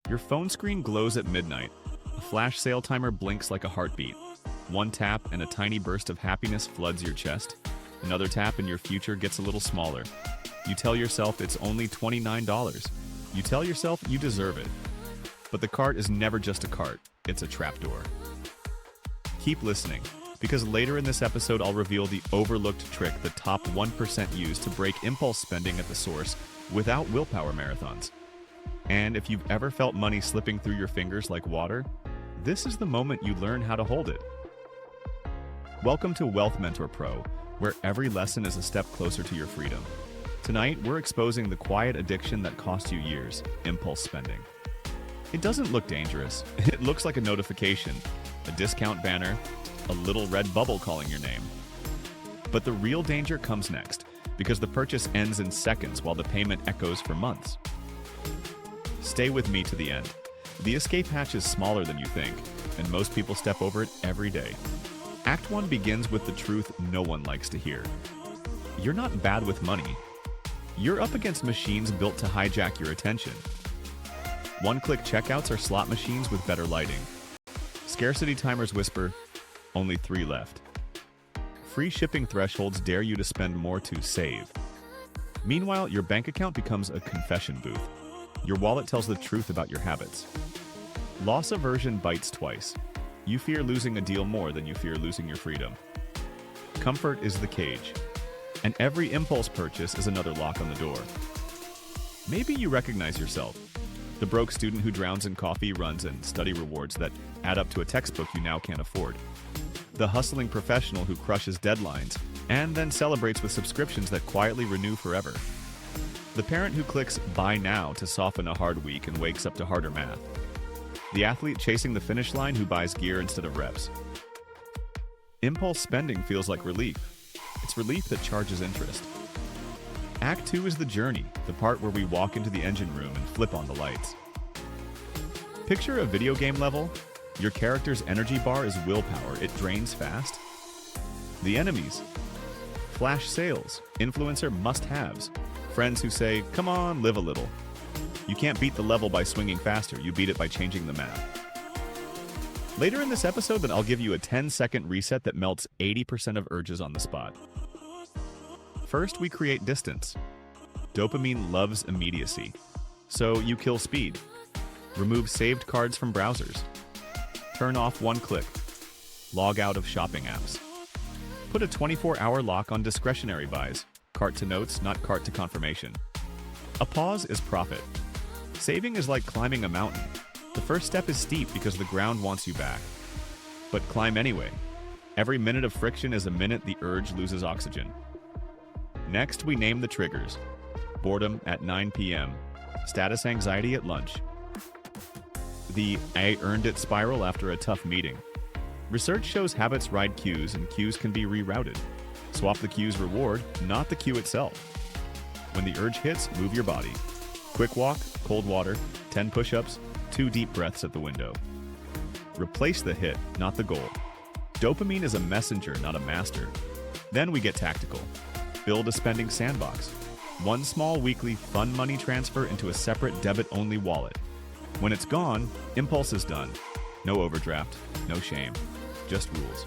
Your phone screen glows at midnight. A flash sale timer blinks like a heartbeat. One tap and a tiny burst of happiness floods your chest. Another tap and your future gets a little smaller. You tell yourself it's only $29. You tell yourself you deserve it. But the cart is never just a cart, it's a trapdoor. Keep listening, because later in this episode I'll reveal the overlooked trick the top 1% use to break impulse spending at the source without willpower marathons. And if you've ever felt money slipping through your fingers like water, this is the moment you learn how to hold it. Welcome to Wealth Mentor Pro, where every lesson is a step closer to your freedom. Tonight, we're exposing the quiet addiction that cost you years: impulse spending. It doesn't look dangerous. It looks like a notification, a discount banner, a little red bubble calling your name. But the real danger comes next, because the purchase ends in seconds while the payment echoes for months. Stay with me to the end. The escape hatch is smaller than you think, and most people step over it every day. Act 1 begins with the truth no one likes to hear. You're not bad with money. You're up against machines built to hijack your attention. One-click checkouts are slot machines with better lighting. Scarcity timers whisper, only 3 left. Free shipping thresholds dare you to spend more to save. Meanwhile, your bank account becomes a confession booth. Your wallet tells the truth about your habits. Loss aversion bites twice. You fear losing a deal more than you fear losing your freedom. Comfort is the cage, and every impulse purchase is another lock on the door. Maybe you recognize yourself. The broke student who drowns in coffee, runs, and study rewards that add up to a textbook you now can't afford. The hustling professional who crushes deadlines and then celebrates with subscriptions that quietly renew forever. The parent who clicks buy now to soften a hard week and wakes up to harder math. The athlete chasing the finish line who buys gear instead of reps. Impulse spending feels like relief. It's relief that charges interest. Act 2 is the journey, the part where we walk into the engine room and flip on the lights. Picture a video game level. Your character's energy bar is willpower. It drains fast. The enemies. Flash sales, influencer must-haves. Friends who say, come on, live a little. You can't beat the level by swinging faster, you beat it by changing the map. Later in this episode, then I'll give you a 10-second reset that melts 80% of urges on the spot. First, we create distance. Dopamine loves immediacy, so you kill speed. Remove saved cards from browsers. Turn off one click. Log out of shopping apps. Put a 24-hour lock on discretionary buys. Cart to notes, not cart to confirmation. A pause is profit. Saving is like climbing a mountain. The first step is steep because the ground wants you back. But climb anyway. Every minute of friction is a minute the urge loses oxygen. Next, we name the triggers. Boredom at 9 p.m. Status anxiety at lunch. The I earned it spiral after a tough meeting. Research shows habits ride cues and cues can be rerouted. Swap the cue's reward, not the cue itself. When the urge hits, move your body. Quick walk, cold water, 10 push-ups, 2 deep breaths at the window. Replace the hit, not the goal. Dopamine is a messenger, not a master. Then we get tactical. Build a spending sandbox. One small weekly fun money transfer into a separate debit-only wallet. When it's gone, impulse is done. No overdraft, no shame, just rules.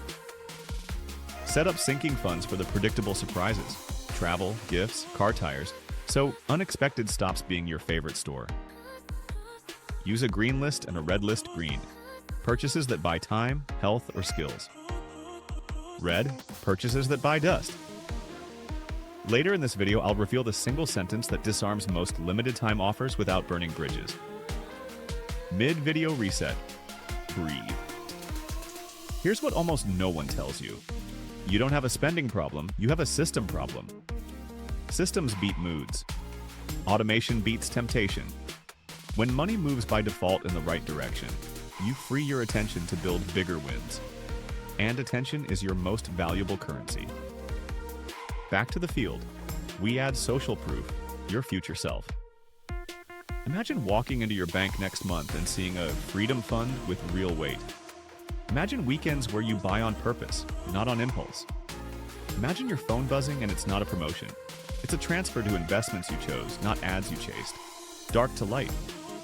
Set up sinking funds for the predictable surprises. Travel, gifts, car tires, so unexpected stops being your favorite store. Use a green list and a red list green. Purchases that buy time, health, or skills. Red, purchases that buy dust. Later in this video, I'll reveal the single sentence that disarms most limited time offers without burning bridges. Mid-video reset. Breathe. Here's what almost no one tells you. You don't have a spending problem, you have a system problem. Systems beat moods. Automation beats temptation. When money moves by default in the right direction, you free your attention to build bigger wins. And attention is your most valuable currency. Back to the field. We add social proof, your future self. Imagine walking into your bank next month and seeing a freedom fund with real weight. Imagine weekends where you buy on purpose, not on impulse. Imagine your phone buzzing and it's not a promotion. It's a transfer to investments you chose, not ads you chased. Dark to light,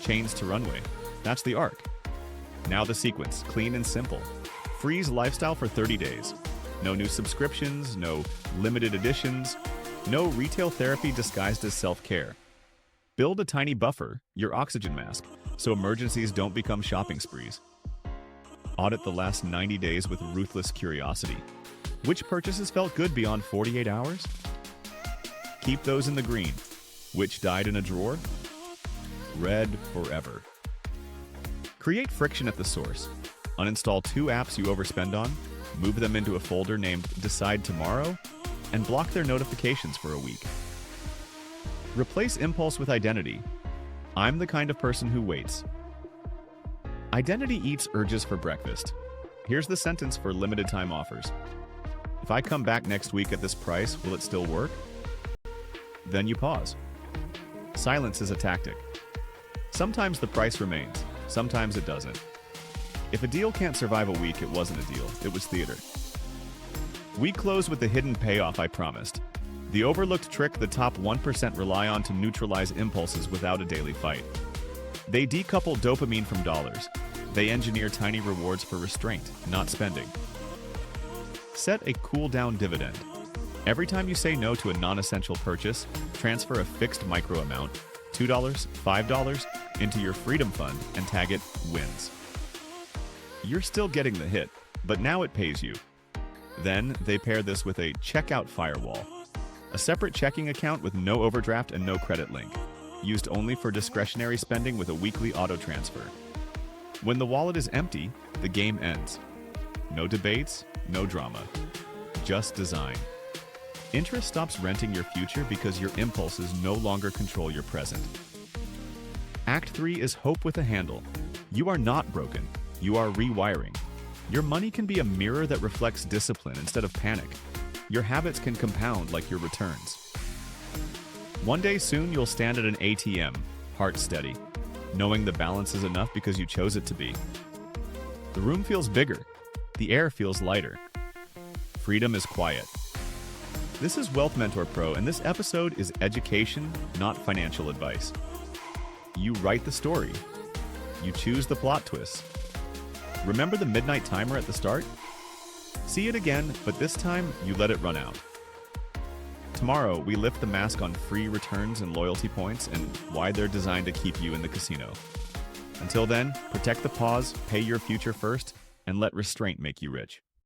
chains to runway. That's the arc. Now the sequence, clean and simple. Freeze lifestyle for 30 days. No new subscriptions, no limited editions, no retail therapy disguised as self-care. Build a tiny buffer, your oxygen mask, so emergencies don't become shopping sprees. Audit the last 90 days with ruthless curiosity. Which purchases felt good beyond 48 hours? Keep those in the green. Which died in a drawer? Red forever. Create friction at the source. Uninstall 2 apps you overspend on, move them into a folder named Decide Tomorrow, and block their notifications for a week. Replace impulse with identity. I'm the kind of person who waits. Identity eats urges for breakfast. Here's the sentence for limited time offers. If I come back next week at this price, will it still work? Then you pause. Silence is a tactic. Sometimes the price remains, sometimes it doesn't. If a deal can't survive a week, it wasn't a deal, it was theater. We close with the hidden payoff I promised. The overlooked trick the top 1% rely on to neutralize impulses without a daily fight. They decouple dopamine from dollars. They engineer tiny rewards for restraint, not spending. Set a cool-down dividend. Every time you say no to a non-essential purchase, transfer a fixed micro amount, $2, $5, into your freedom fund and tag it wins. You're still getting the hit, but now it pays you. Then they pair this with a checkout firewall, a separate checking account with no overdraft and no credit link, used only for discretionary spending with a weekly auto transfer. When the wallet is empty, the game ends. No debates, no drama, just design. Interest stops renting your future because your impulses no longer control your present. Act 3 is hope with a handle. You are not broken, you are rewiring. Your money can be a mirror that reflects discipline instead of panic. Your habits can compound like your returns. One day soon you'll stand at an ATM, heart steady, knowing the balance is enough because you chose it to be. The room feels bigger. The air feels lighter. Freedom is quiet. This is Wealth Mentor Pro, and this episode is education, not financial advice. You write the story. You choose the plot twists. Remember the midnight timer at the start? See it again, but this time you let it run out. Tomorrow, we lift the mask on free returns and loyalty points and why they're designed to keep you in the casino. Until then, protect the pause, pay your future first, and let restraint make you rich.